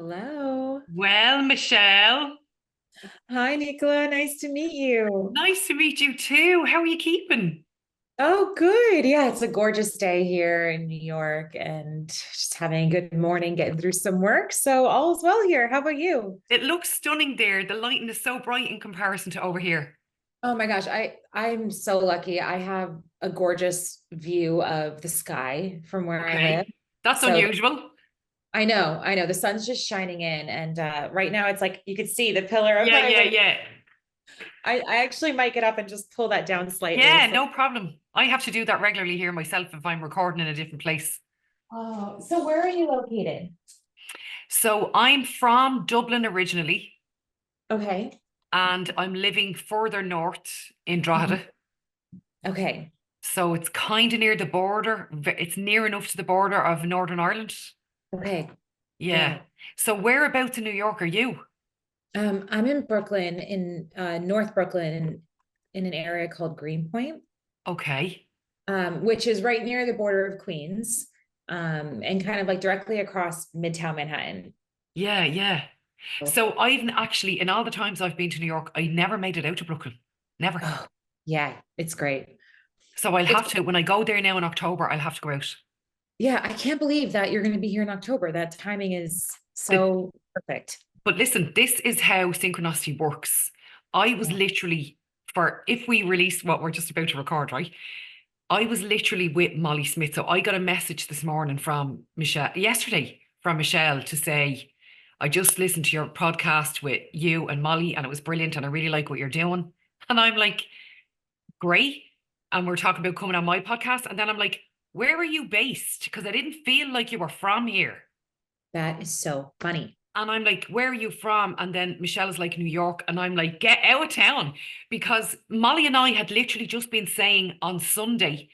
Hello. Well, Michelle, Hi, Nicola. Nice to meet you. nice to meet you too. How are you keeping? Oh, good. Yeah, it's a gorgeous day here in New York and just having a good morning, getting through some work. So all is well here. How about you? It looks stunning there. The lighting is so bright in comparison to over here. Oh my gosh, I'm so lucky. I have a gorgeous view of the sky from where I live. Okay. That's So unusual. I know the sun's just shining in and right now it's like you could see the pillar of Yeah, fire. yeah, yeah. I actually might get up and just pull that down slightly. Yeah, So no problem. I have to do that regularly here myself if I'm recording in a different place. so where are you located? So I'm from Dublin originally, Okay. and I'm living further north in Mhm. Drogheda. Okay. So it's kind of near the border. It's near enough to the border of Northern Ireland. Okay. Yeah. Yeah. So whereabouts in New York are you? I'm in Brooklyn, in North Brooklyn, in an area called Greenpoint, Okay. which is right near the border of Queens, and kind of like directly across Midtown Manhattan. Yeah, yeah. Oh, So I've actually, in all the times I've been to New York, I never made it out to Brooklyn. Never. oh, yeah, it's great. So I'll It's have to, when I go there now in October, I'll have to go out. Yeah, I can't believe that you're going to be here in October. That timing is The- so perfect. but listen, this is how synchronicity works. I was Yeah. literally, if we release what we're just about to record, right? I was literally with Molly Smith. So I got a message this morning from Michelle, yesterday from Michelle to say, I just listened to your podcast with you and Molly, and it was brilliant. And I really like what you're doing. And I'm like, great. And we're talking about coming on my podcast. And then I'm like, where are you based? Because I didn't feel like you were from here. That is so funny. And I'm like, where are you from? And then Michelle is like, New York. And I'm like, get out of town. Because Molly and I had literally just been saying on Sunday,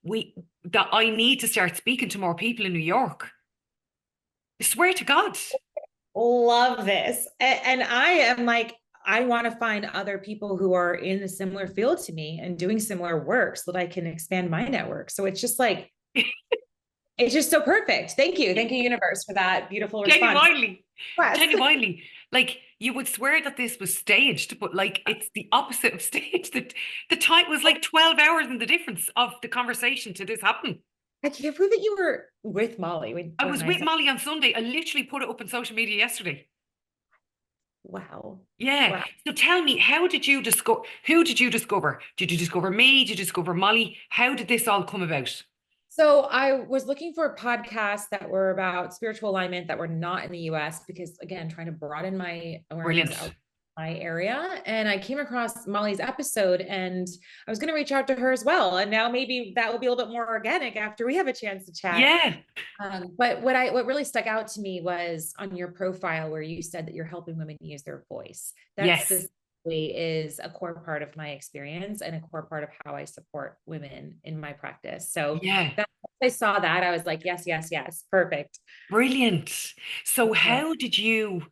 we that I need to start speaking to more people in New York. I swear to God. Love this. And I am like, I want to find other people who are in a similar field to me and doing similar work so that I can expand my network. So it's just like, it's just so perfect. Thank you. Thank you, universe, for that beautiful response. Genuinely, Yes. genuinely. Like you would swear that this was staged, but like it's the opposite of staged. The time was like 12 hours in the difference of the conversation to this happen. I can't believe that you were with Molly I when was I with said, Molly on Sunday. I literally put it up on social media yesterday. wow. Yeah. Wow. So tell me, how did you discover, who did you discover? Did you discover me? Did you discover Molly? How did this all come about? So I was looking for podcasts that were about spiritual alignment that were not in the US because again, trying to broaden my awareness Brilliant. out my area. And I came across Molly's episode and I was going to reach out to her as well. And now maybe that will be a little bit more organic after we have a chance to chat. Yeah. But what really stuck out to me was on your profile where you said that you're helping women use their voice. That Yes. specifically is a core part of my experience and a core part of how I support women in my practice. So Yeah. that I saw that, I was like, yes, yes, yes, perfect. Brilliant. So Yeah. how did you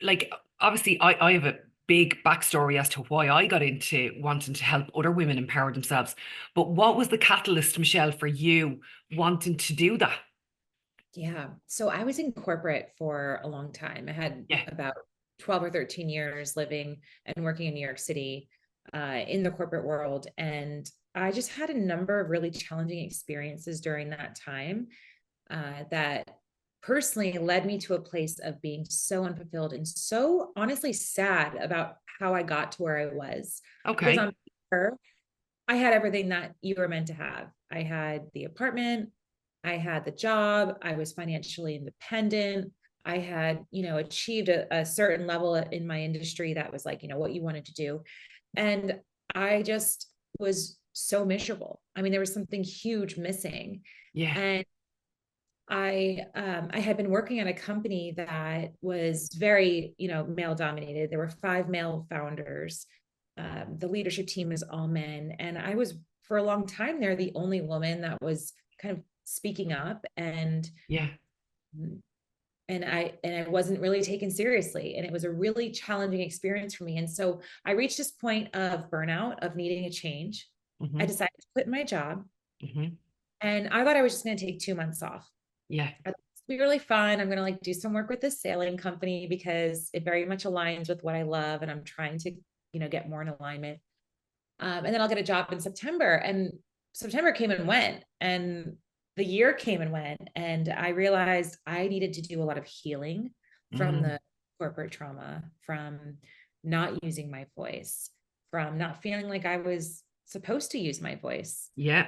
like obviously I have a big backstory as to why I got into wanting to help other women empower themselves. But what was the catalyst, Michelle, for you wanting to do that? Yeah. So I was in corporate for a long time. I had Yeah. about 12 or 13 years living and working in New York City in the corporate world. And I just had a number of really challenging experiences during that time that personally led me to a place of being so unfulfilled and so honestly sad about how I got to where I was. Because Okay. on paper, I had everything that you were meant to have. I had the apartment, I had the job, I was financially independent. I had, achieved a certain level in my industry that was like, what you wanted to do. And I just was so miserable. I mean, there was something huge missing. Yeah. And I had been working at a company that was very, male dominated. There were five male founders. The leadership team is all men, and I was for a long time there the only woman that was kind of speaking up, Yeah. and I wasn't really taken seriously, and it was a really challenging experience for me. And so I reached this point of burnout, of needing a change. I Hmm. decided to quit my job, Hmm. and I thought I was just going to take 2 months off. Yeah. be really fun. I'm going to like do some work with this sailing company because it very much aligns with what I love. And I'm trying to, get more in alignment. And then I'll get a job in September, and September came and went, and the year came and went. And I realized I needed to do a lot of healing from the corporate trauma, from not using my voice, from not feeling like I was supposed to use my voice. Yeah.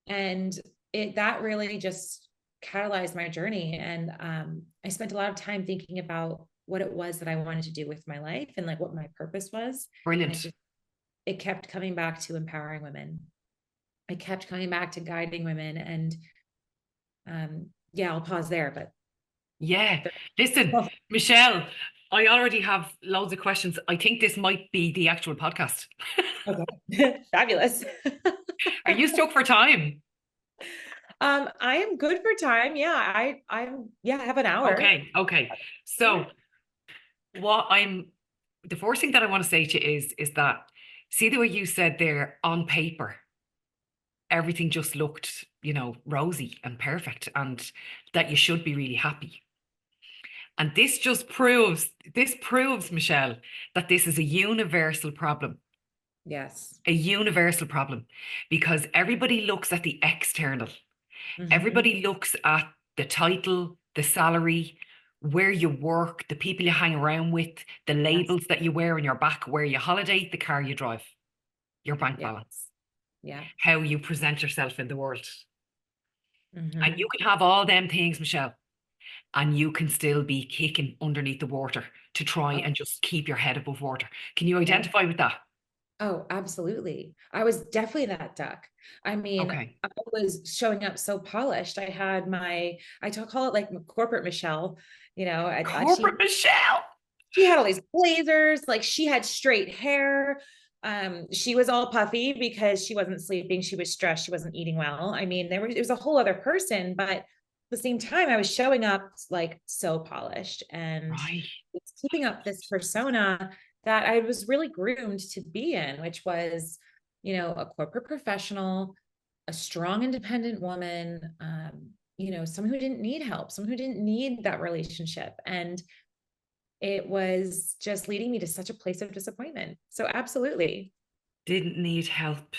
And that really just catalyzed my journey. And I spent a lot of time thinking about what it was that I wanted to do with my life and like what my purpose was. Brilliant. And it kept coming back to empowering women. I kept coming back to guiding women. And I'll pause there. But yeah, listen, Michelle, I already have loads of questions. I think this might be the actual podcast. Okay. Fabulous. Are you stuck for time? I am good for time. Yeah, I have an hour. Okay. So the first thing that I want to say to you is that, see the way you said there, on paper, everything just looked, rosy and perfect, and that you should be really happy. And this proves, Michelle, that this is a universal problem. Yes. A universal problem, because everybody looks at the external. Mm-hmm. Everybody looks at the title, the salary, where you work, the people you hang around with, the labels that you wear on your back, where you holiday, the car you drive, your bank balance, how you present yourself in the world. Mm-hmm. And you can have all them things, Michelle, and you can still be kicking underneath the water to try and just keep your head above water. Can you identify with that? Oh, absolutely. I was definitely that duck. I mean, I was showing up so polished. I had call it like corporate Michelle, corporate Michelle. She had all these blazers, like she had straight hair. She was all puffy because she wasn't sleeping. She was stressed. She wasn't eating well. I mean, it was a whole other person, but at the same time, I was showing up like so polished and keeping up this persona that I was really groomed to be in, which was, a corporate professional, a strong, independent woman, someone who didn't need help, someone who didn't need that relationship. And it was just leading me to such a place of disappointment. So absolutely. Didn't need help.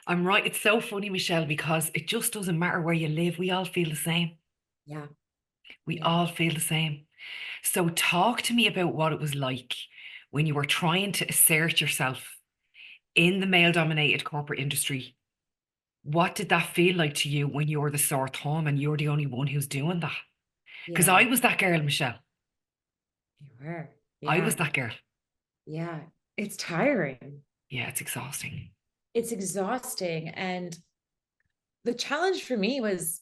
I'm right. It's so funny, Michelle, because it just doesn't matter where you live. We all feel the same. Yeah. We all feel the same. So talk to me about what it was like when you were trying to assert yourself in the male-dominated corporate industry. What did that feel like to you when you were the sore thumb and you're the only one who's doing that? Because I was that girl, Michelle. You were. I was that girl. Yeah. It's tiring. Yeah, it's exhausting. It's exhausting. And the challenge for me was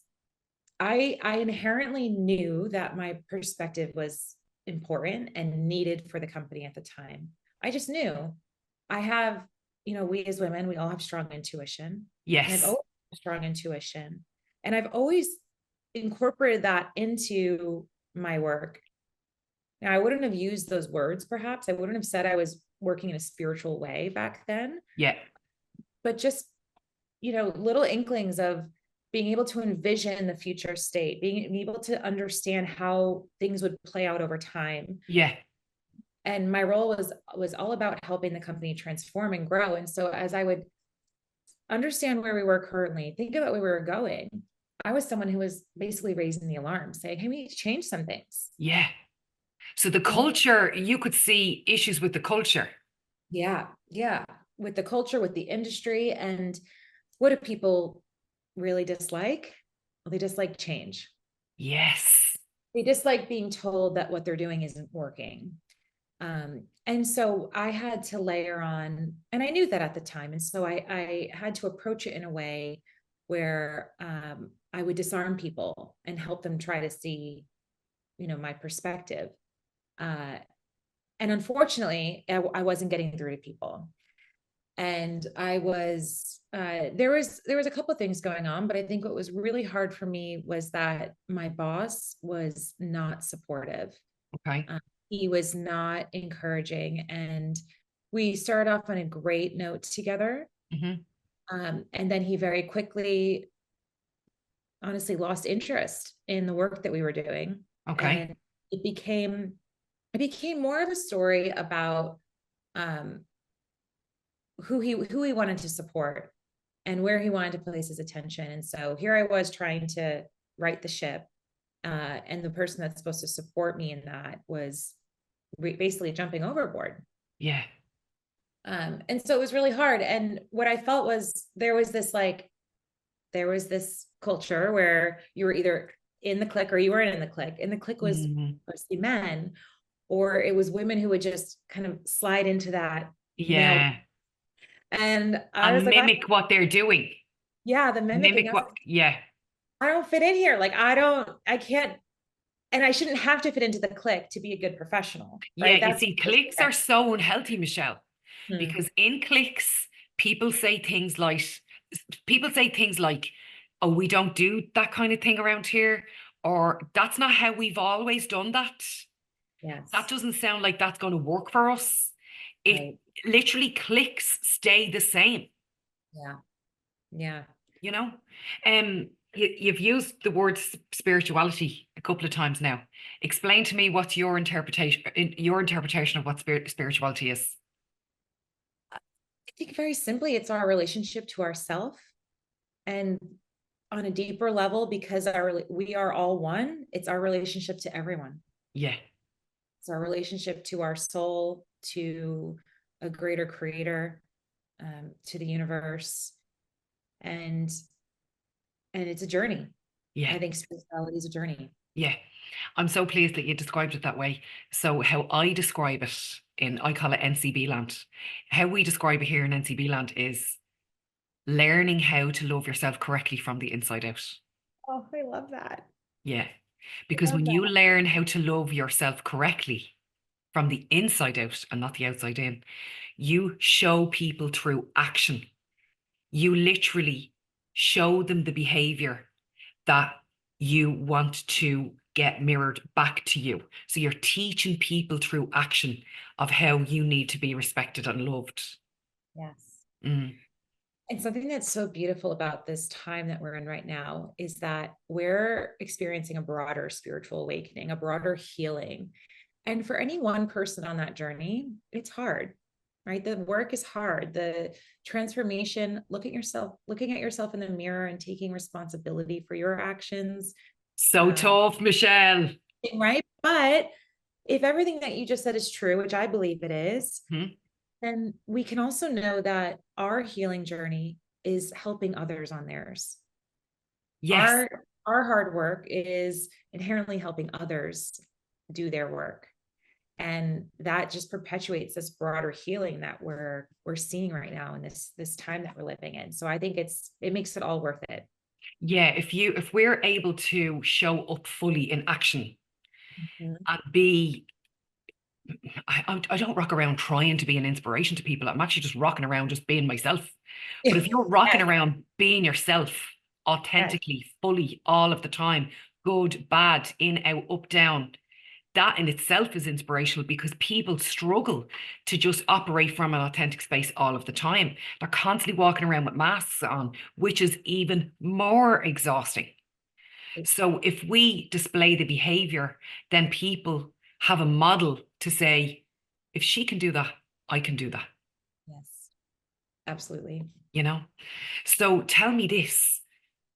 I inherently knew that my perspective was important and needed for the company at the time. I just knew. I have, we as women, we all have strong intuition. Yes. And I've always had strong intuition. And I've always incorporated that into my work. Now, I wouldn't have used those words, perhaps. I wouldn't have said I was working in a spiritual way back then. Yeah. But just, little inklings of being able to envision the future state, being able to understand how things would play out over time. Yeah. And my role was all about helping the company transform and grow. And so as I would understand where we were currently, think about where we were going, I was someone who was basically raising the alarm, saying, hey, we need to change some things. Yeah. So the culture, you could see issues with the culture. Yeah. With the culture, with the industry. And what do people really dislike? Well, they dislike change. Yes. They dislike being told that what they're doing isn't working. And so I had to layer on, and I knew that at the time. And so I had to approach it in a way where I would disarm people and help them try to see, my perspective. And unfortunately, I wasn't getting through to people. And I was, there was a couple of things going on, but I think what was really hard for me was that my boss was not supportive. Okay. He was not encouraging, and we started off on a great note together. Mm-hmm. And then he very quickly honestly lost interest in the work that we were doing. Okay. And it became more of a story about who he wanted to support and where he wanted to place his attention. And so here I was trying to right the ship, and the person that's supposed to support me in that was basically jumping overboard. Yeah. And so it was really hard. And what I felt was there was this culture where you were either in the clique or you weren't in the clique. And the clique was mostly men, or it was women who would just kind of slide into that male. Yeah. And I was And like, mimic what they're doing. yeah, the mimicking. Mimic what, yeah. I don't fit in here. Like, I can't, and I shouldn't have to fit into the clique to be a good professional, Yeah, right? you That's see, cliques are so unhealthy, Michelle, hmm. because in cliques, people say things like, oh, we don't do that kind of thing around here, or that's not how we've always done that. That Yes. doesn't sound like that's going to work for us. It Right. literally cliques stay the same, Yeah. Yeah. you know? You've used the word spirituality a couple of times now. Explain to me what's your interpretation of what spirituality is. I think very simply, it's our relationship to ourself, and on a deeper level, because we are all one, it's our relationship to everyone. Yeah. It's our relationship to our soul, to a greater creator, to the universe. And it's a journey. Yeah. I think spirituality is a journey. Yeah. I'm so pleased that you described it that way. So how I describe it I call it NCB land. How we describe it here in NCB land is learning how to love yourself correctly from the inside out. Oh, I love that. Yeah. I Because love when that. you learn how to love yourself correctly from the inside out and not the outside in, you show people through action. You literally show them the behavior that you want to get mirrored back to you. So you're teaching people through action of how you need to be respected and loved. Yes. Mm. And something that's so beautiful about this time that we're in right now is that we're experiencing a broader spiritual awakening, a broader healing. And for any one person on that journey, it's hard, right? The work is hard. The transformation, looking at yourself in the mirror and taking responsibility for your actions. So tough, Michelle. Right. But if everything that you just said is true, which I believe it is, Hmm. then we can also know that our healing journey is helping others on theirs. Yes. Our hard work is inherently helping others do their work. And that just perpetuates this broader healing that we're seeing right now in this time that we're living in. So I think it makes it all worth it. Yeah. If we're able to show up fully in action Mhm. and be I don't rock around trying to be an inspiration to people. I'm actually just rocking around just being myself. But if you're rocking Yes, around being yourself yes. authentically, fully, all of the time, good, bad, in, out, up, down, that in itself is inspirational because people struggle to just operate from an authentic space all of the time. They're constantly walking around with masks on, which is even more exhausting. So if we display the behavior, then people have a model to say, if she can do that, I can do that, Yes, absolutely. you know? So tell me this,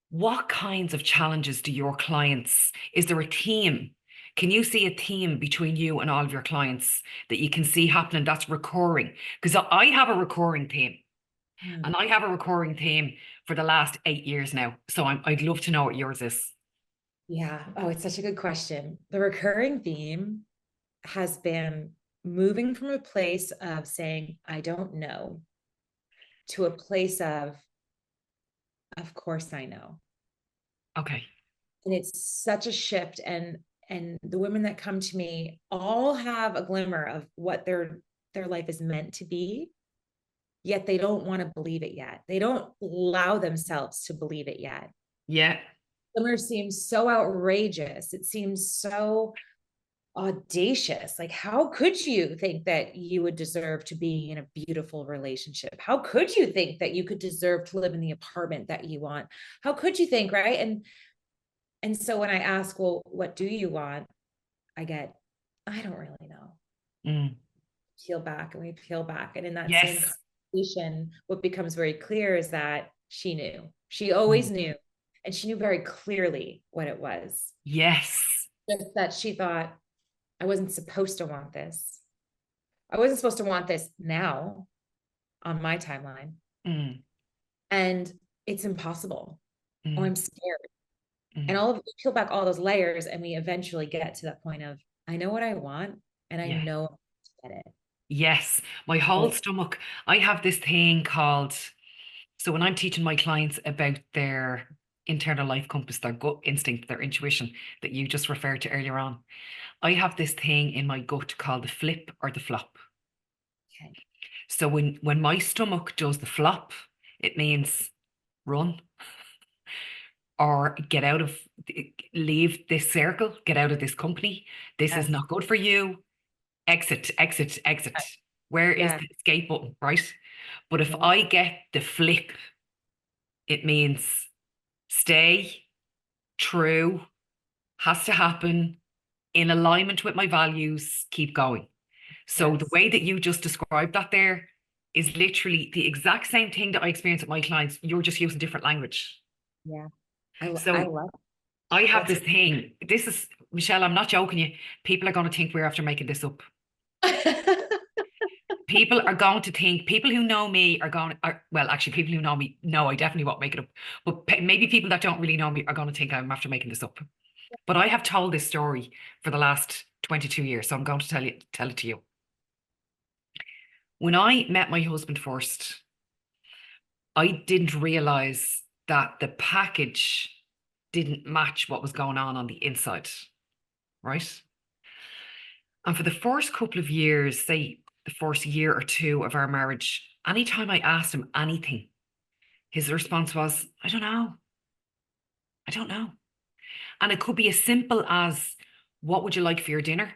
what kinds of challenges do your clients, is there a theme? Can you see a theme between you and all of your clients that you can see happening that's recurring? Because I have a recurring theme Hmm. and I have a recurring theme for the last 8 years now. So I'd love to know what yours is. Yeah. Oh, it's such a good question. The recurring theme has been moving from a place of saying, I don't know, to a place of course I know. Okay. And it's such a shift. And the women that come to me all have a glimmer of what their life is meant to be, yet they don't want to believe it yet. They don't allow themselves to believe it yet. Yeah. Glimmer seems so outrageous. It seems so audacious. Like, how could you think that you would deserve to be in a beautiful relationship? How could you think that you could deserve to live in the apartment that you want? How could you think, right? And And so when I ask, well, what do you want? I get, I don't really know. Mm. Peel back and we peel back. And in that same Yes. conversation, what becomes very clear is that she knew. She Mm. always knew. And she knew very clearly what it was. Yes. Just that she thought, I wasn't supposed to want this. I wasn't supposed to want this now on my timeline. Mm. And it's impossible. Or Mm. I'm scared. And Mm. all of we peel back all those layers and we eventually get to that point of, I know what I want and I Yeah. know how to get it. Yes. My whole Oh, stomach, I have this thing called, so when I'm teaching my clients about their internal life compass, their gut instinct, their intuition that you just referred to earlier on, I have this thing in my gut called the flip or the flop. okay. So when my stomach does the flop, it means run or get out of, leave this circle, get out of this company. This is Yes. not good for you. Exit, exit, exit. Where is Yeah. the escape button, right? But if Yeah. I get the flip, it means stay true, has to happen in alignment with my values, keep going. So the Yes. way that you just described that there is literally the exact same thing that I experience with my clients. You're just using different language. Yeah. I So love I have that's this thing. This is, Michelle, I'm not joking you. People are going to think we're after making this up. People are going to think, people who know me are going, well, actually, people who know me know I definitely won't make it up. But maybe people that don't really know me are going to think I'm after making this up. But I have told this story for the last 22 years. So I'm going to tell it to you. When I met my husband first, I didn't realize that the package didn't match what was going on the inside, right? And for the first couple of years, say the first year or two of our marriage, anytime I asked him anything, his response was, I don't know. I don't know. And it could be as simple as, what would you like for your dinner?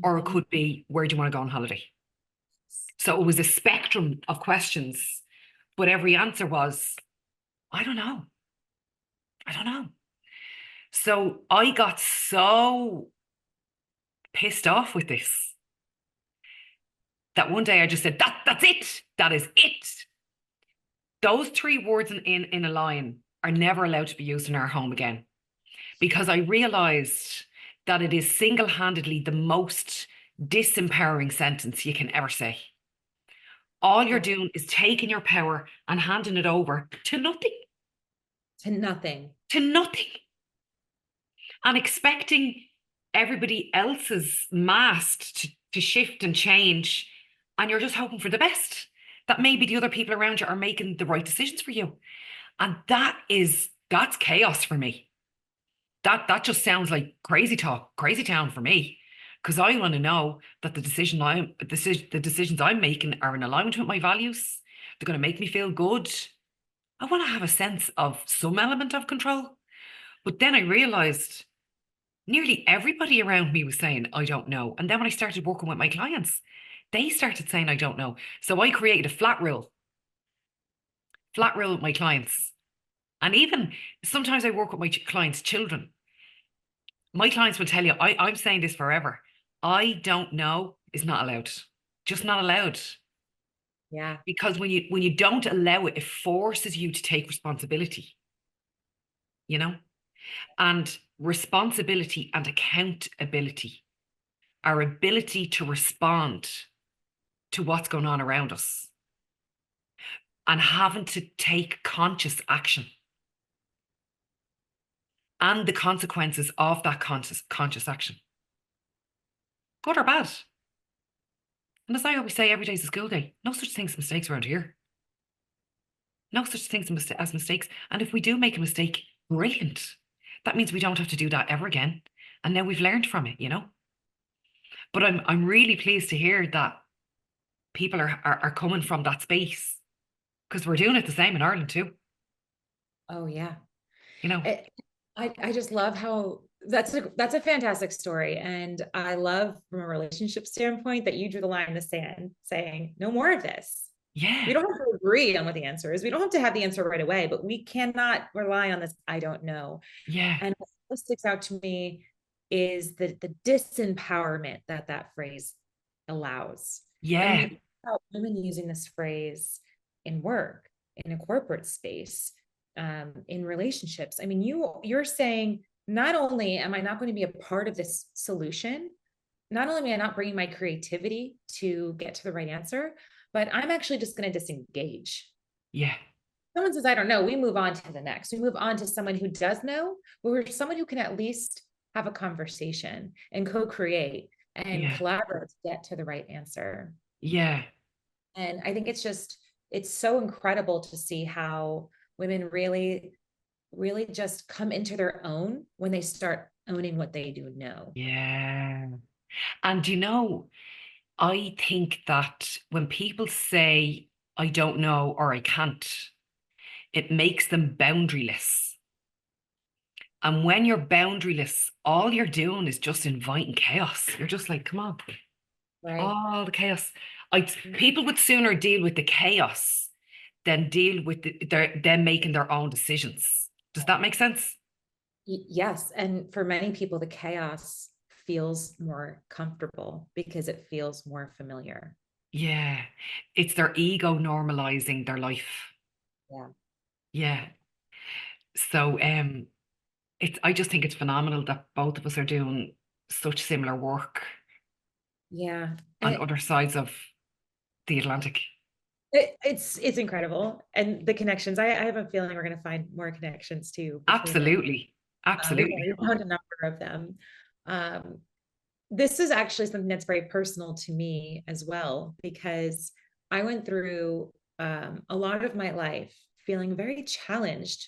Or it Mhm. could be, where do you want to go on holiday? So it was a spectrum of questions, but every answer was, I don't know. I don't know. So I got so pissed off with this that one day I just said, that's it. That is it. Those three words in a line are never allowed to be used in our home again, because I realized that it is single-handedly the most disempowering sentence you can ever say. All you're Oh, doing is taking your power and handing it over to nothing, to nothing. to nothing, and expecting everybody else's mast to shift and change. And you're just hoping for the best, that maybe the other people around you are making the right decisions for you. And that's chaos for me. That just sounds like crazy talk, crazy town for me. Because I want to know that the decisions I'm making are in alignment with my values. They're going to make me feel good. I want to have a sense of some element of control. But then I realized nearly everybody around me was saying, I don't know. And then when I started working with my clients, they started saying, I don't know. So I created a flat rule with my clients. And even sometimes I work with my clients' children. My clients will tell you, I'm saying this forever. I don't know is not allowed. Just not allowed. Yeah. Because when you don't allow it, it forces you to take responsibility, you know? And responsibility and accountability, our ability to respond to what's going on around us and having to take conscious action and the consequences of that conscious action, good or bad. And as I always say, every day's a school day. No such thing as mistakes around here. No such things as mistakes. And if we do make a mistake, brilliant. That means we don't have to do that ever again. And now we've learned from it, you know? But I'm really pleased to hear that people are coming from that space, because we're doing it the same in Ireland too, Oh, yeah. you know? It, I just love how that's a fantastic story. And I love from a relationship standpoint that you drew the line in the sand saying, no more of this. We Yeah. don't have to agree on what the answer is. We don't have to have the answer right away, but we cannot rely on this, I don't know. Yeah. And what sticks out to me is the disempowerment that that phrase allows. And when Yeah. you think about women using this phrase in work, in a corporate space, in relationships, I mean, you're saying, not only am I not going to be a part of this solution, not only am I not bringing my creativity to get to the right answer, but I'm actually just going to disengage. Yeah. Someone says, I don't know, we move on to the next. We move on to someone who does know, or someone who can at least have a conversation and co-create and Yeah. collaborate to get to the right answer. Yeah. And I think it's so incredible to see how women really just come into their own when they start owning what they do know. Yeah. And I think that when people say, I don't know or I can't, it makes them boundaryless. And when you're boundaryless, all you're doing is just inviting chaos. You're just like, come on, Right. all the chaos. People would sooner deal with the chaos than deal with them making their own decisions. Does that make sense? Yes. And for many people, the chaos feels more comfortable because it feels more familiar. Yeah. It's their ego normalizing their life. Yeah. Yeah. So I just think it's phenomenal that both of us are doing such similar work Yeah. on And other sides of the Atlantic. it's incredible. And the connections, I have a feeling we're going to find more connections too between us. Absolutely. We've already Absolutely. found a number of them. Um, this is actually something that's very personal to me as well, because I went through a lot of my life feeling very challenged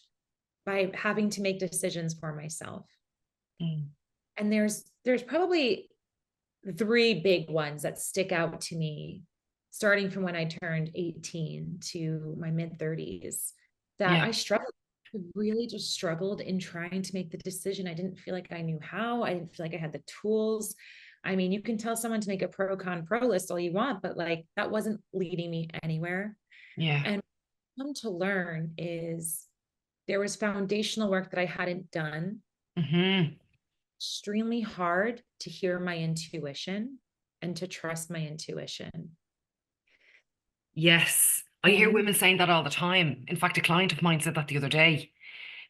by having to make decisions for myself. Mm. And there's probably three big ones that stick out to me, starting from when I turned 18 to my mid 30s, that Yeah. I struggled. I really just struggled in trying to make the decision. I didn't feel like I knew how. I didn't feel like I had the tools. I mean, you can tell someone to make a pro con pro list all you want, but like that wasn't leading me anywhere. Yeah. And what I've come to learn is there was foundational work that I hadn't done, Hmm. extremely hard to hear my intuition and to trust my intuition. Yes. I hear And women saying that all the time. In fact, a client of mine said that the other day.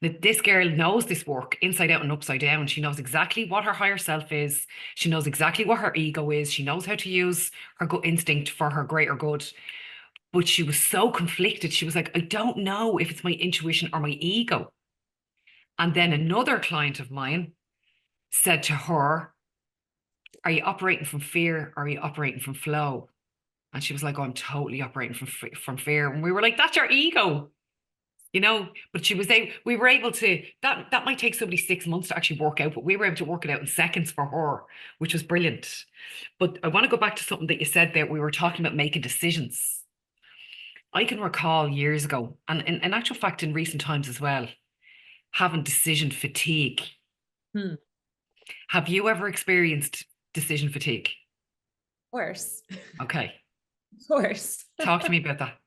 That this girl knows this work inside out and upside down. She knows exactly what her higher self is. She knows exactly what her ego is. She knows how to use her gut instinct for her greater good. But she was so conflicted. She was like, I don't know if it's my intuition or my ego. And then another client of mine said to her, are you operating from fear or are you operating from flow? And she was like, oh, I'm totally operating from fear. And we were like, that's your ego. But we were able to, that might take somebody 6 months to actually work out, but we were able to work it out in seconds for her, which was brilliant. But I want to go back to something that you said there. We were talking about making decisions. I can recall years ago, and in actual fact, in recent times as well, having decision fatigue. of Have you ever experienced decision fatigue? course, Okay. of course. Talk to me about that.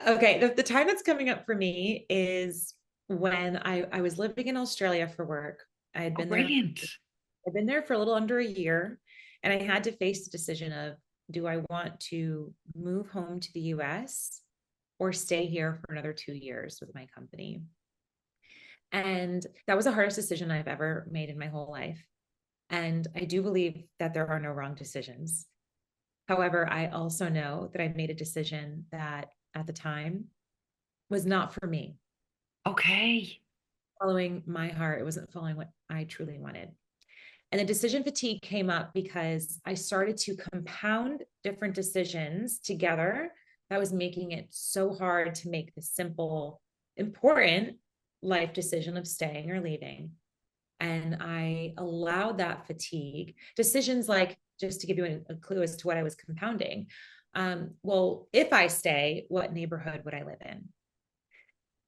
Okay, the time that's coming up for me is when I was living in Australia for work. I had Oh, been there. brilliant. I've been there for a little under a year, and I had to face the decision of, do I want to move home to the US or stay here for another 2 years with my company? And that was the hardest decision I've ever made in my whole life. And I do believe that there are no wrong decisions. However, I also know that I made a decision that at the time was not for me. Okay. Following my heart, it wasn't following what I truly wanted. And the decision fatigue came up because I started to compound different decisions together that was making it so hard to make the simple, important life decision of staying or leaving. And I allowed that fatigue, decisions like, just to give you a clue as to what I was compounding. Well, if I stay, what neighborhood would I live in?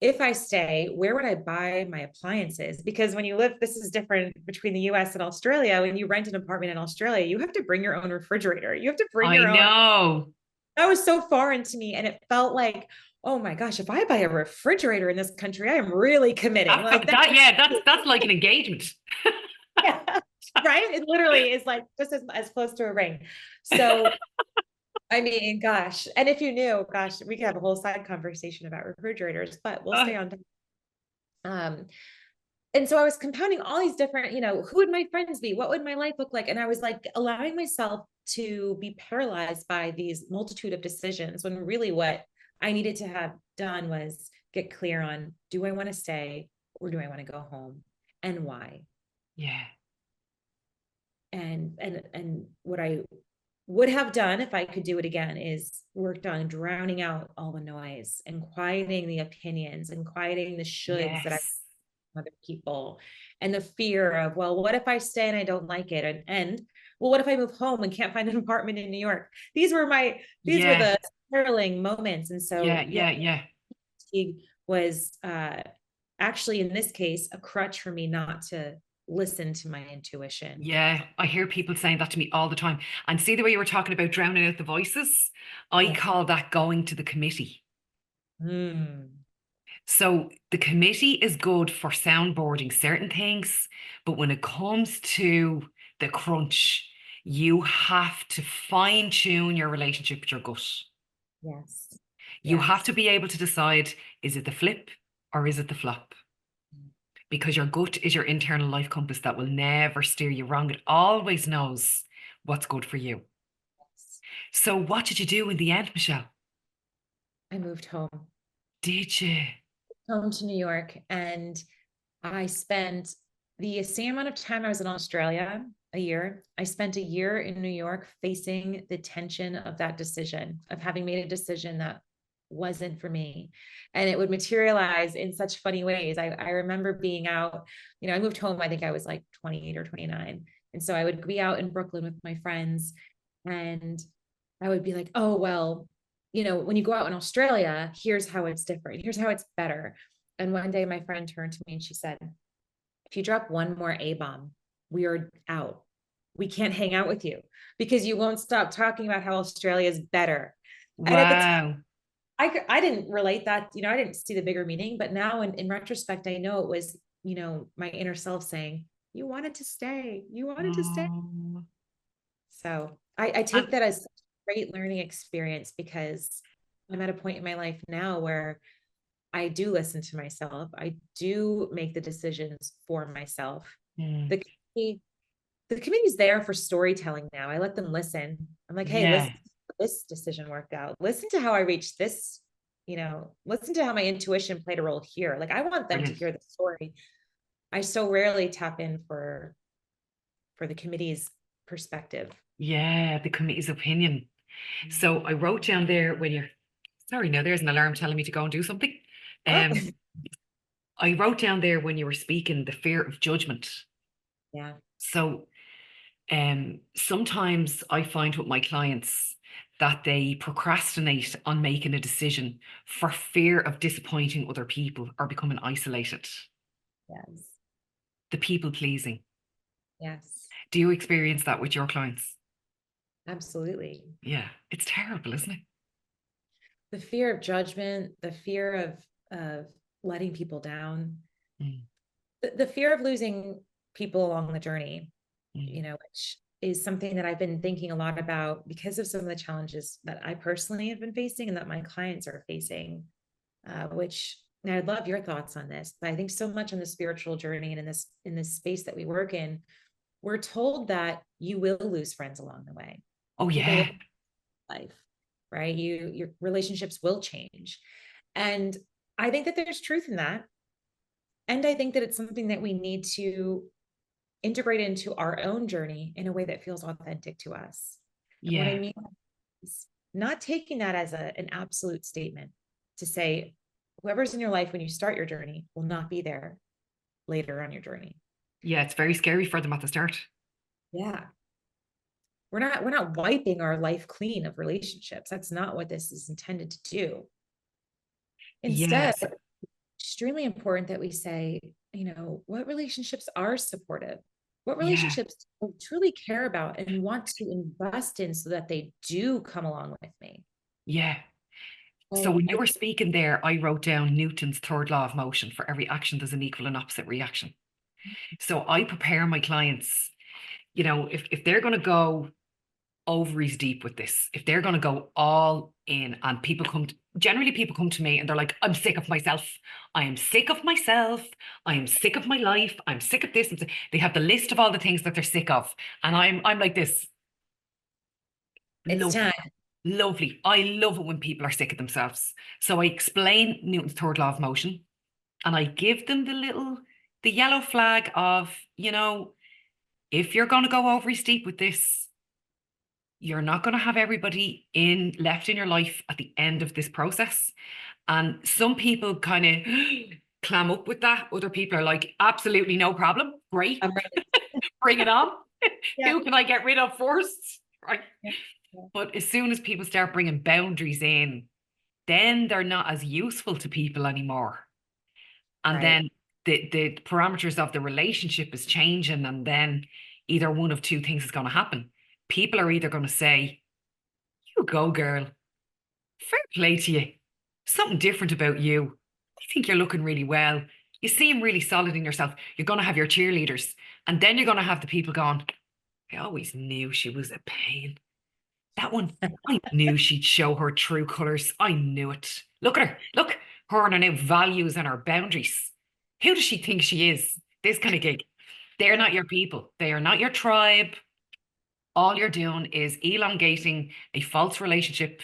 If I stay, where would I buy my appliances? Because when you live, this is different between the US and Australia. When you rent an apartment in Australia, you have to bring your own refrigerator. You have to bring I your own. know. That was so foreign to me. And it felt like oh my gosh, if I buy a refrigerator in this country, I am really committing. Like that. Yeah, that's like an engagement. Yeah, right. It literally is like just as close to a ring. So, I mean, gosh, and if you knew, gosh, we could have a whole side conversation about refrigerators, but we'll Uh, stay on. And so I was compounding all these different, who would my friends be? What would my life look like? And I was like allowing myself to be paralyzed by these multitude of decisions when really what I needed to have done was get clear on, do I want to stay or do I want to go home, and why? yeah, And what I would have done if I could do it again is worked on drowning out all the noise and quieting the opinions and quieting the shoulds that I yes, other people, and the fear of, well, what if I stay and I don't like it, and well, what if I move home and can't find an apartment in New York? These were yeah, the spiraling moments. And yeah, so yeah, yeah, yeah. fatigue was actually in this case a crutch for me not to listen to my intuition. Yeah, I hear people saying that to me all the time. And see the way you were talking about drowning out the voices? I Yeah. call that going to the committee. Mm. So the committee is good for soundboarding certain things, but when it comes to the crunch, you have to fine tune your relationship with your gut. Yes. You have Yes. to be able to decide, is it the flip or is it the flop? Because your gut is your internal life compass that will never steer you wrong. It always knows what's good for you. Yes. So, what did you do in the end, Michelle? I moved Did you? home to New York, and I spent the same amount of time I was in Australia, a year. I spent a year in New York facing the tension of that decision, of having made a decision that wasn't for me. And it would materialize in such funny ways. I remember being out, I moved home, I think I was like 28 or 29. And so I would be out in Brooklyn with my friends, and I would be like, oh, well, when you go out in Australia, here's how it's different. Here's how it's better. And one day my friend turned to me and she said, if you drop one more A bomb, we are out. We can't hang out with you because you won't stop talking about how Australia is better. And at the time, Wow. I didn't relate that, I didn't see the bigger meaning, but now in retrospect, I know it was, my inner self saying, you wanted to stay, you wanted to stay. Oh. So I And take that as a great learning experience because I'm at a point in my life now where I do listen to myself. I do make the decisions for myself. mm, The committee, the committee's there for storytelling now. I let them listen. I'm like, hey, yeah, listen, this decision worked out. Listen to how I reached this, listen to how my intuition played a role here. Like I want them to brilliant. hear the story. I so rarely tap in for the committee's perspective. Yeah, the committee's opinion. So I wrote down there when you're, sorry, now there's an alarm telling me to go and do something. Oh, Um, I wrote down there when you were speaking the fear of judgment. yeah. So sometimes I find with my clients that they procrastinate on making a decision for fear of disappointing other people or becoming isolated. Yes. The people pleasing. Yes. Do you experience that with your clients? Absolutely. Yeah, it's terrible, isn't it? The fear of judgment, the fear of letting people down, Mm, the fear of losing people along the journey, mm. which is something that I've been thinking a lot about because of some of the challenges that I personally have been facing and that my clients are facing, which and I'd love your thoughts on this. But I think so much on the spiritual journey and in this space that we work in, we're told that you will lose friends along the way. Oh, People will yeah. life, right? Your relationships will change. And I think that there's truth in that. And I think that it's something that we need to integrate into our own journey in a way that feels authentic to us. And what I Yeah. mean is not taking that as an absolute statement to say, whoever's in your life when you start your journey will not be there later on your journey. Yeah, it's very scary for them at the start. Yeah. We're not wiping our life clean of relationships. That's not what this is intended to do. Instead, Yes. extremely important that we say, what relationships are supportive? What Yeah. relationships I truly care about and want to invest in so that they do come along with me? Yeah. So Oh, when you were speaking there, I wrote down Newton's third law of motion: for every action, there's an equal and opposite reaction. So I prepare my clients, you know, if they're going to go ovaries deep with this, if they're going to go all in, and generally people come to me and they're like, I'm sick of myself. I am sick of myself. I am sick of my life. I'm sick of this. They have the list of all the things that they're sick of. And I'm like this. it's time. Lovely. Lovely. I love it when people are sick of themselves. So I explain Newton's third law of motion, and I give them the yellow flag of, you know, if you're going to go ovaries deep with this, you're not going to have everybody left in your life at the end of this process. And some people kind of clam up with that. Other people are like, absolutely no problem. Great. I'm ready. Bring it on. Yeah. Who can I get rid of first? Right. Yeah. Yeah. But as soon as people start bringing boundaries in, then they're not as useful to people anymore. And Right. then the parameters of the relationship is changing. And then either one of two things is going to happen. People are either going to say, you go, girl. Fair play to you. Something different about you. I think you're looking really well. You seem really solid in yourself. You're going to have your cheerleaders. And then you're going to have the people going, I always knew she was a pain. That one, I knew she'd show her true colours. I knew it. Look at her. Look, her and her new values and her boundaries. Who does she think she is? This kind of gig. They're not your people. They are not your tribe. All you're doing is elongating a false relationship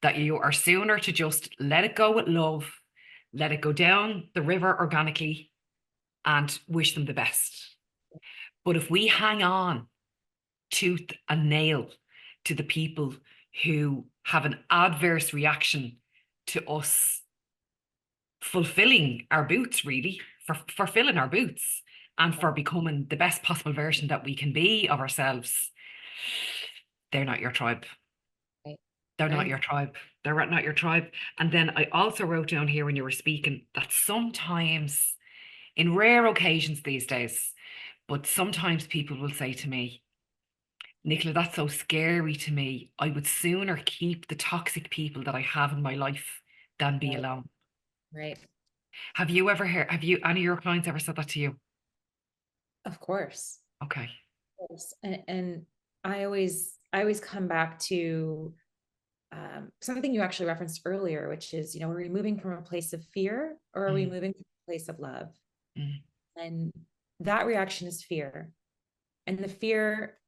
that you are sooner to just let it go with love, let it go down the river organically, and wish them the best. But if we hang on tooth and nail to the people who have an adverse reaction to us fulfilling our boots, really, for filling our boots and for becoming the best possible version that we can be of ourselves, they're not your tribe. Right. They're not Right. your tribe. They're not your tribe. And then I also wrote down here when you were speaking that sometimes, in rare occasions these days, but sometimes people will say to me, Nicola, that's so scary to me. I would sooner keep the toxic people that I have in my life than be Right. alone. Right. Have any of your clients ever said that to you? Of course. Okay. Of course. And I always come back to something you actually referenced earlier, which is, are we moving from a place of fear, or are we Mm, moving from a place of love? mm, And that reaction is fear. And the fear,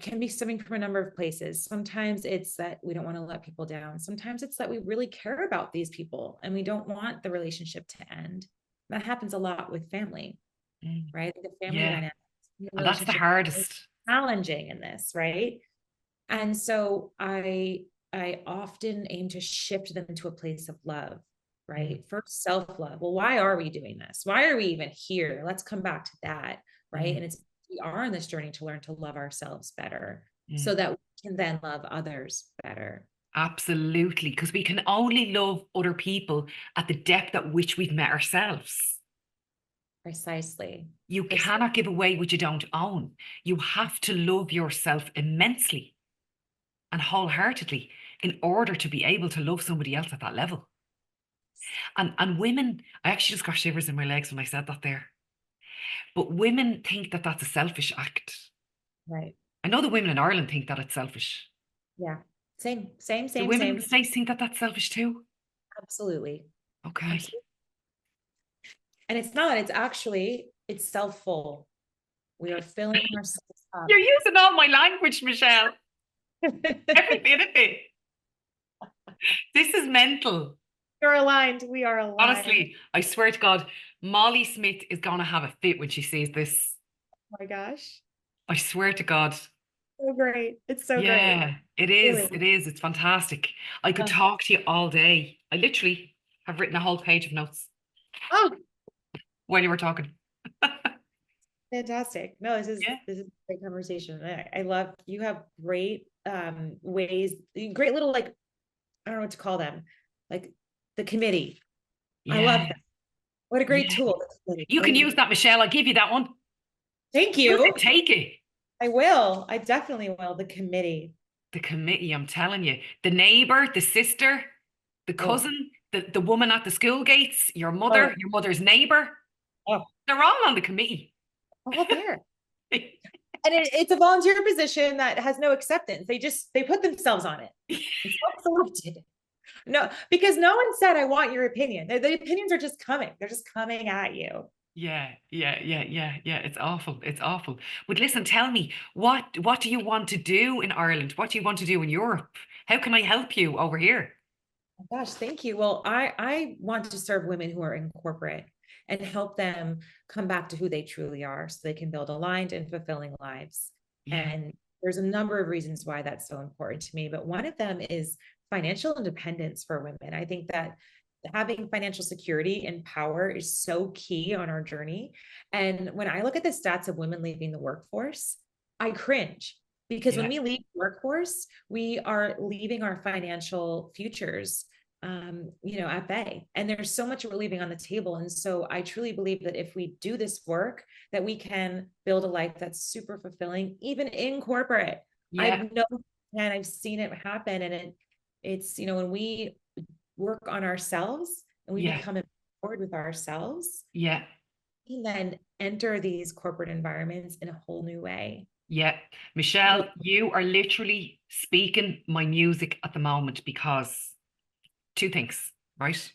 can be stemming from a number of places. Sometimes it's that we don't want to let people down. Sometimes it's that we really care about these people and we don't want the relationship to end. That happens a lot with family, mm. right? The family Yeah. dynamics, the And that's the relationship is hardest. challenging in this, right? And so I often aim to shift them into a place of love, Mm, right? First, self-love. Well, why are we doing this? Why are we even here? Let's come back to that, right? mm, And we are on this journey to learn to love ourselves better mm. so that we can then love others better. Absolutely. Because we can only love other people at the depth at which we've met ourselves. Precisely. You Precisely. cannot give away what you don't own. You have to love yourself immensely and wholeheartedly in order to be able to love somebody else at that level. And women, I actually just got shivers in my legs when I said that there. But women think that that's a selfish act. Right. I know the women in Ireland think that it's selfish. Yeah. Same, same, The same, women in same. the States think that that's selfish too. Absolutely. Okay. Absolutely. And it's not, it's self-full. We are filling ourselves up. You're using all my language, Michelle. Every bit of it. This is mental. We're aligned. We are aligned. Honestly, I swear to God, Molly Smith is going to have a fit when she sees this. Oh my gosh. I swear to God. So great. It's so great. Yeah, it is. Really. It is. It's fantastic. I could Oh, talk to you all day. I literally have written a whole page of notes oh, when you were talking. fantastic. No, Yeah. this is a great conversation. I love you have great ways, great little like, I don't know what to call them, like the committee. I love Yeah. that. What a great Yeah. tool. The committee. You can use that, Michelle. I'll give you that one. Thank Use you. it, take it. I will. I definitely will. The committee. The committee, I'm telling you. The neighbor, the sister, the Oh, cousin, the woman at the school gates, your oh, mother's neighbor. oh, They're all on the committee. all there. And it's a volunteer position that has no acceptance. They put themselves on it. It's self-selected. No, because no one said, I want your opinion. The opinions are just coming. They're just coming at you. Yeah. It's awful. It's awful. But listen, tell me, what do you want to do in Ireland? What do you want to do in Europe? How can I help you over here? Oh gosh, thank you. Well, I want to serve women who are in corporate and help them come back to who they truly are so they can build aligned and fulfilling lives. Yeah. And there's a number of reasons why that's so important to me, but one of them is financial independence for women. I think that having financial security and power is so key on our journey. And when I look at the stats of women leaving the workforce, I cringe because when Yeah. we leave the workforce, we are leaving our financial futures at bay. And there's so much we're leaving on the table. And so I truly believe that if we do this work, that we can build a life that's super fulfilling, even in corporate. Yeah. I've known and I've seen it happen. And it's, when we work on ourselves and we Yeah. become empowered with ourselves, Yeah. we can then enter these corporate environments in a whole new way. Yeah. Michelle, you are literally speaking my music at the moment because two things, right?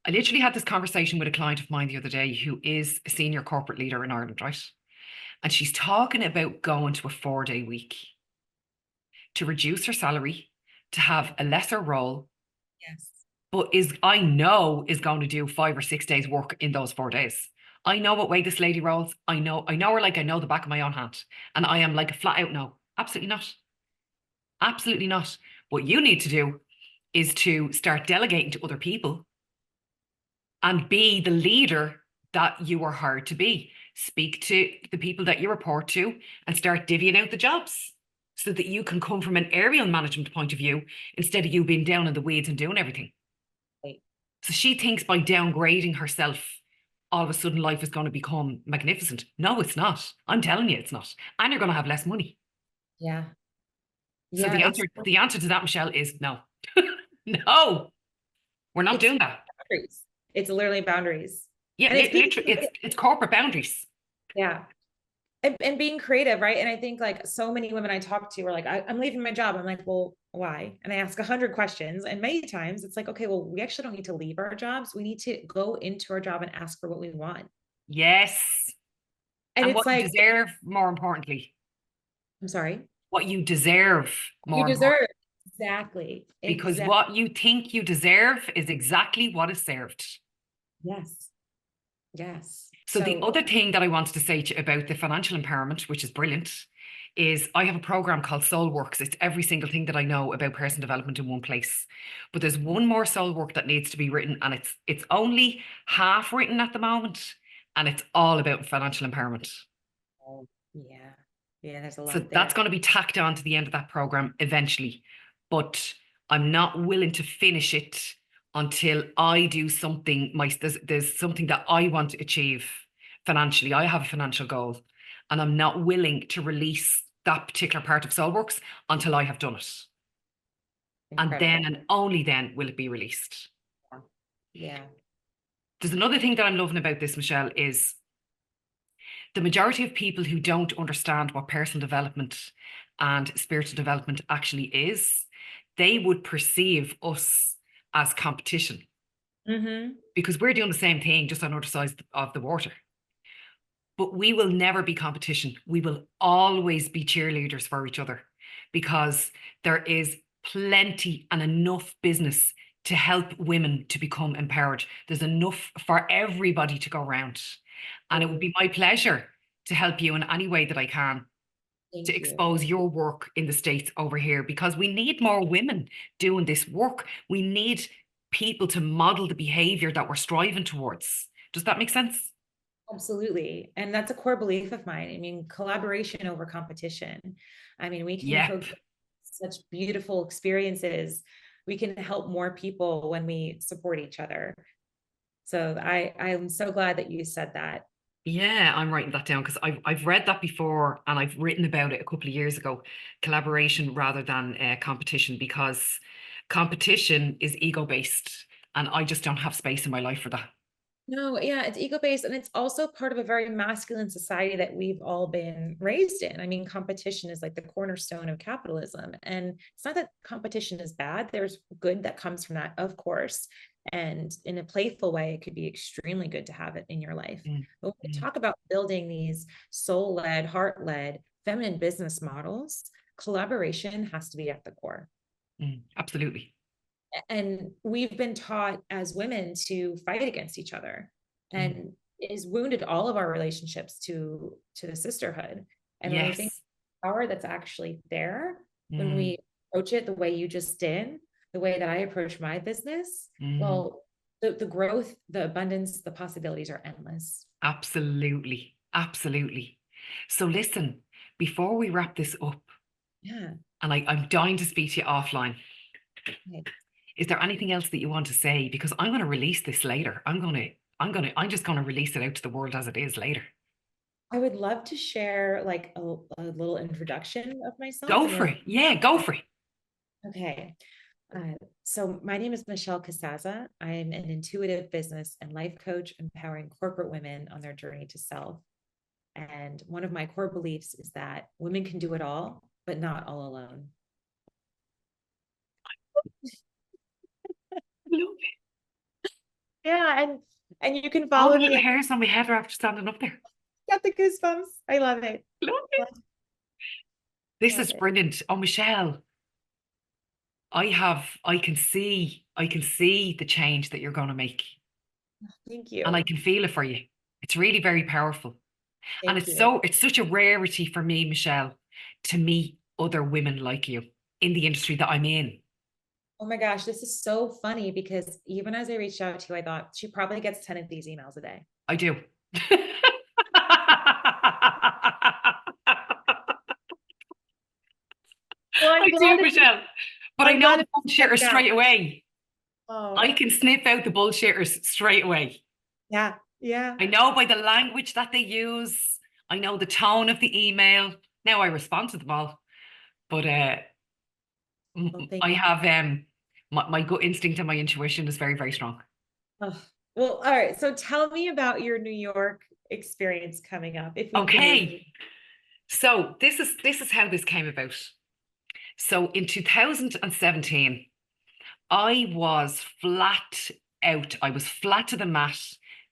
I literally had this conversation with a client of mine the other day who is a senior corporate leader in Ireland, right? And she's talking about going to a 4-day week to reduce her salary, to have a lesser role, Yes. but I know is going to do 5 or 6 days work in those 4 days. I know what way this lady rolls. I know her like I know the back of my own hand. And I am like a flat out no. Absolutely not. Absolutely not. What you need to do is to start delegating to other people and be the leader that you are hired to be. Speak to the people that you report to and start divvying out the jobs so that you can come from an aerial management point of view instead of you being down in the weeds and doing everything. Right. So she thinks by downgrading herself, all of a sudden life is going to become magnificent. No, it's not. I'm telling you, it's not. And you're going to have less money. Yeah. So Yeah. the answer to that, Michelle, is no. No, we're not It's doing that. boundaries. It's literally boundaries. Yeah, And it's being, literally, it's corporate boundaries. yeah. And being creative, right? And I think like so many women I talk to are like, I'm leaving my job. I'm like, well, why? And I ask 100 questions. And many times it's like, okay, well, we actually don't need to leave our jobs. We need to go into our job and ask for what we want. Yes. And And it's what you like, deserve, more importantly, I'm sorry, what you deserve, you more important. deserve. Exactly. Because Exactly. what you think you deserve is exactly what is served. Yes. Yes. So the So other thing that I wanted to say to you about the financial empowerment, which is brilliant, is I have a program called Soul Works. It's every single thing that I know about personal development in one place. But there's one more soul work that needs to be written, and it's only half written at the moment, and it's all about financial empowerment. oh, yeah. Yeah, there's a So lot that's there. going to be tacked on to the end of that program eventually. But I'm not willing to finish it until I do something. There's something that I want to achieve financially. I have a financial goal, and I'm not willing to release that particular part of SoulWorks until I have done it. And then Incredible. and only then will it be released. Yeah. There's another thing that I'm loving about this, Michelle, is the majority of people who don't understand what personal development and spiritual development actually is, they would perceive us as competition Mm-hmm. because we're doing the same thing just on the other side of the water. But we will never be competition. We will always be cheerleaders for each other because there is plenty and enough business to help women to become empowered. There's enough for everybody to go around. And it would be my pleasure to help you in any way that I can to Thank you. expose your work in the States over here because we need more women doing this work. We need people to model the behavior that we're striving towards. Does that make sense? Absolutely. And that's a core belief of mine. I mean, collaboration over competition. I mean, we can Yep. co such beautiful experiences. We can help more people when we support each other. So I'm so glad that you said that. Yeah, I'm writing that down because I've read that before and I've written about it a couple of years ago, collaboration rather than competition, because Competition is ego-based, and I just don't have space in my life for that. No, yeah, it's ego-based, and it's also part of a very masculine society that we've all been raised in. I mean, competition is like the cornerstone of capitalism. And it's not that competition is bad. There's good that comes from that, of course. And in a playful way, it could be extremely good to have it in your life. Mm, But when we mm, talk about building these soul-led, heart-led, feminine business models, collaboration has to be at the core. absolutely. And we've been taught as women to fight against each other, and it has wounded all of our relationships to the sisterhood. And when we think Yes. power that's actually there, when Mm, we approach it the way you just did, the way that I approach my business, mm, well, the growth, the abundance, the possibilities are endless. absolutely. Absolutely. So listen, before we wrap this up, Yeah. and I'm dying to speak to you offline, Okay. is there anything else that you want to say? Because I'm going to release this later. I'm just going to release it out to the world as it is later. I would love to share like a little introduction of myself, Go and for then it. Yeah, go for it. okay. So my name is Michelle Casazzana. I'm an intuitive business and life coach, empowering corporate women on their journey to self. And one of my core beliefs is that women can do it all, but not all alone. Love it. Yeah, and you can All follow the me. little I hairs on my head are after standing up there. got the goosebumps. I love it. Love it. This Love is it. brilliant. Oh, Michelle, I can see the change that you're going to make. Thank And I you. can feel it for you. It's really very powerful. And Thank you. it's such a rarity for me, Michelle, to meet other women like you in the industry that I'm in. Oh my gosh, this is so funny because even as I reached out to you, I thought she probably gets 10 of these emails a day. I do. Well, I'm I do, glad that Michelle. But I I'm know glad the that you stuck bullshitters it out. straight away. I Oh, can sniff out the bullshitters straight away. yeah, yeah. I know by the language that they use. I know the tone of the email. Now I respond to them all, but Well, thank I have my gut instinct and my intuition is very, very strong. oh, well, all right. So tell me about your New York experience coming up, if we can even. Okay. So this is how this came about. So in 2017, I was flat out. I was flat to the mat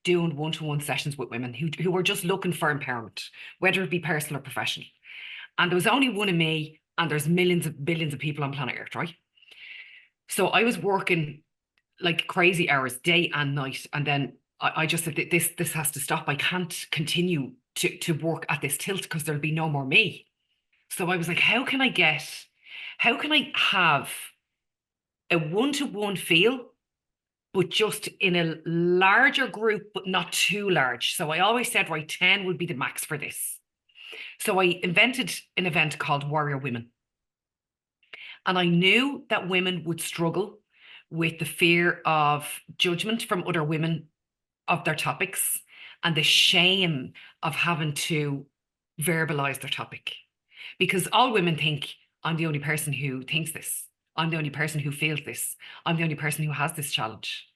doing one-to-one sessions with women who were just looking for empowerment, whether it be personal or professional. And there was only one of me, and there's millions of billions of people on planet Earth, right? So I was working like crazy hours, day and night. And then I just said, this has to stop. I can't continue to work at this tilt because there'll be no more me. So I was like, how can I have a one-to-one feel, but just in a larger group, but not too large. So I always said, right, 10 would be the max for this. So I invented an event called Warrior Women. And I knew that women would struggle with the fear of judgment from other women of their topics and the shame of having to verbalize their topic. Because all women think, I'm the only person who thinks this. I'm the only person who feels this. I'm the only person who has this challenge.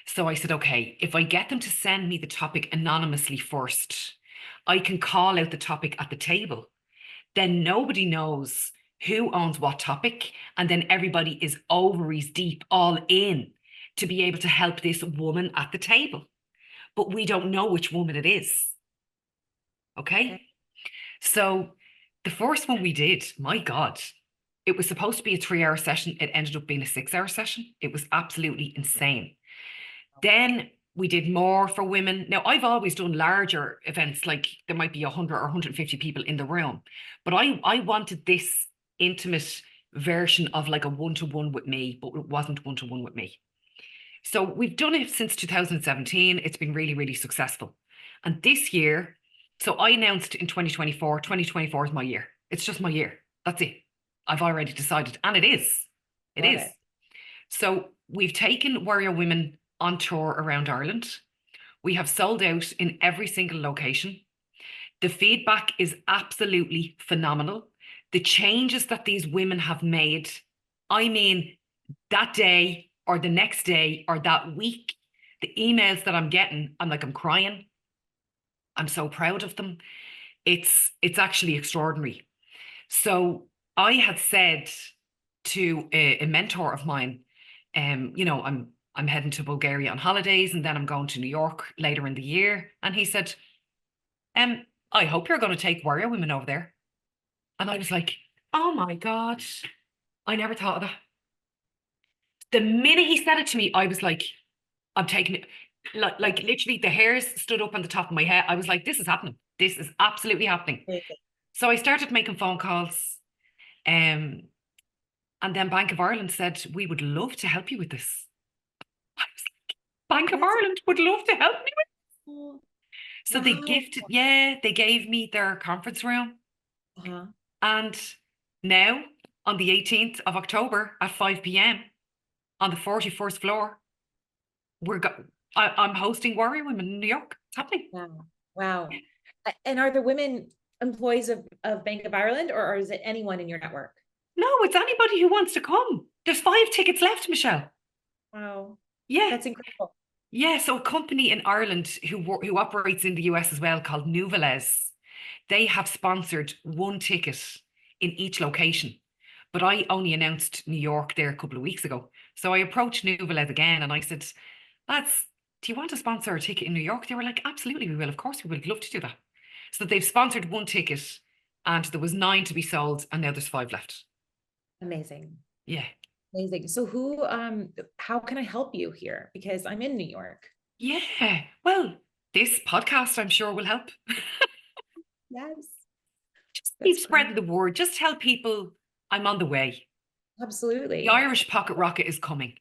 So I said, okay, if I get them to send me the topic anonymously first, I can call out the topic at the table. Then nobody knows who owns what topic. And then everybody is ovaries deep, all in to be able to help this woman at the table. But we don't know which woman it is. Okay. Okay. So the first one we did, my God, it was supposed to be a 3 hour session. It ended up being a 6 hour session. It was absolutely insane. Then we did more for women. Now, I've always done larger events, like there might be 100 or 150 people in the room, but I wanted this intimate version of like a one-to-one with me, but it wasn't one-to-one with me. So we've done it since 2017. It's been really, really successful. And this year, so I announced in 2024, 2024 is my year. It's just my year. That's it. I've already decided. And it is. It Love is. it. So we've taken Warrior Women on tour around Ireland. We have sold out in every single location. The feedback is absolutely phenomenal. The changes that these women have made, I mean, that day or the next day or that week, the emails that I'm getting, I'm like, I'm crying. I'm so proud of them. It's actually extraordinary. So I had said to a mentor of mine, I'm heading to Bulgaria on holidays and then I'm going to New York later in the year. And he said, I hope you're going to take warrior women over there. And I was like, oh my God, I never thought of that. The minute he said it to me, I was like, I'm taking it. Like literally the hairs stood up on the top of my head. I was like, this is happening. This is absolutely happening. Amazing. So I started making phone calls. Um, and then Bank of Ireland said, we would love to help you with this. I was like, Bank of That's Ireland would love to help me with cool. this. So Wow. they gave me their conference room. Uh-huh. And now on the 18th of October at 5 p.m. on the 41st floor, I'm hosting Warrior Women in New York. It's happening. Wow. Wow. And are the women employees of Bank of Ireland, or is it anyone in your network? No, it's anybody who wants to come. There's 5 tickets left, Michelle. Wow. Yeah. That's incredible. Yeah. So a company in Ireland who operates in the US as well called Nuveles, they have sponsored 1 ticket in each location. But I only announced New York there a couple of weeks ago. So I approached Nuveles again and I said, lads, do you want to sponsor a ticket in New York? They were like, absolutely, we will. Of course, we would love to do that. So they've sponsored 1 ticket and there was 9 to be sold and now there's 5 left. Amazing. Yeah. Amazing. So how can I help you here? Because I'm in New York. Yeah. Well, this podcast, I'm sure, will help. Yes. Just keep That's great. spreading the word. Just tell people I'm on the way. The Absolutely. Irish pocket rocket is coming.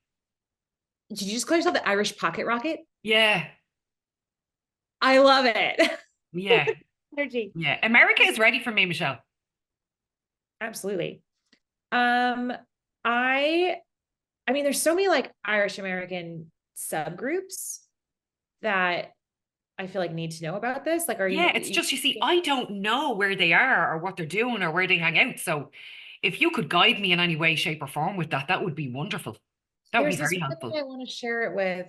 Did you just call yourself the Irish pocket rocket? Yeah. I love it. Yeah. Energy. Yeah. America is ready for me, Michelle. Absolutely. Um, I I mean, there's so many like Irish American subgroups that I feel like need to know about this. Like, Yeah, it's you just, you see, I don't know where they are or what they're doing or where they hang out. So if you could guide me in any way, shape, or form with that, that would be wonderful. That would be there's this very woman helpful. I want to share it with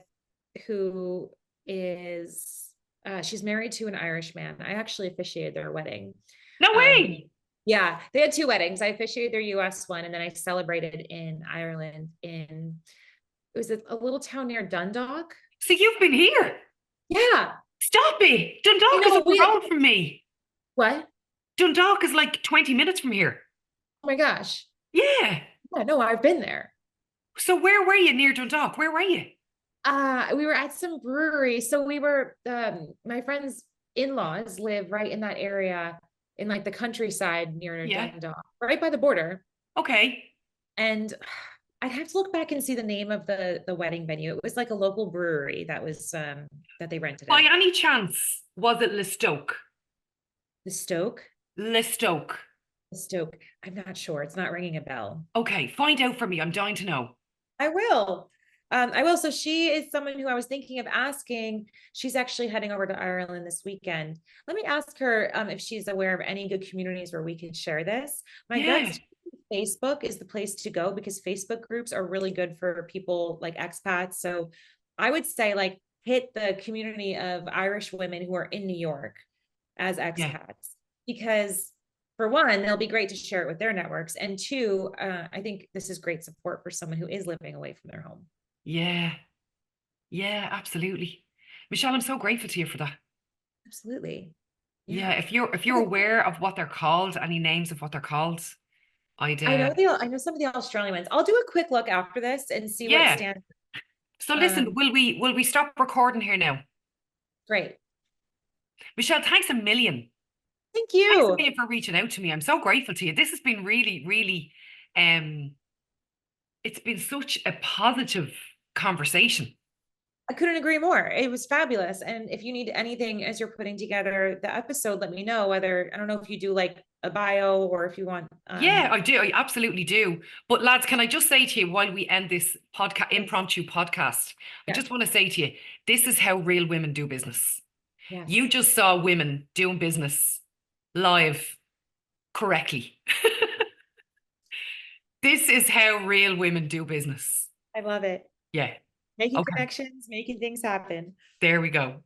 who is she's married to an Irish man. I actually officiated their wedding. No Um, way. yeah, they had 2 weddings. I officiated their US one, and then I celebrated in Ireland it was a little town near Dundalk. So you've been here. Yeah. Stop it. I Dundalk is know up the road from me. what? Dundalk is like 20 minutes from here. Oh my gosh. Yeah. Yeah, no, I've been there. So where were you near Dundalk? Where were you? We were at some brewery. So we were my friend's in-laws live right in that area in like the countryside near Yeah. Dundalk, right by the border. Okay. And I'd have to look back and see the name of the wedding venue. It was like a local brewery that they rented By out. any chance, was it Listoke? The Stoke? Listoke. The Stoke. I'm not sure. It's not ringing a bell. Okay, find out for me. I'm dying to know. I will. I will. So she is someone who I was thinking of asking. She's actually heading over to Ireland this weekend. Let me ask her if she's aware of any good communities where we can share this. My Yeah. gut Facebook is the place to go because Facebook groups are really good for people like expats. So I would say like hit the community of Irish women who are in New York as Yeah. expats because for one, they'll be great to share it with their networks. And two, I think this is great support for someone who is living away from their home. Yeah. Yeah, absolutely. Michelle, I'm so grateful to you for that. Absolutely. Yeah, Yeah. if you're aware of what they're called, any names of what they're called, I'd I know some of the Australian ones. I'll do a quick look after this and see what yeah. stands. So listen, will we stop recording here now? Great. Michelle, thanks a million. Thank Thanks a you. million for reaching out to me. I'm so grateful to you. This has been really, really um it's been such a positive conversation. I couldn't agree more. It was fabulous. And if you need anything as you're putting together the episode, let me know whether I don't know if you do like a bio or if you want Yeah, I do. I absolutely do. But lads, can I just say to you while we end this podcast, yes. impromptu podcast, I Yes. just want to say to you, this is how real women do business. Yes. You just saw women doing business live correctly. This is how real women do business. I love it. Yeah. Making Okay. connections, making things happen. There we go.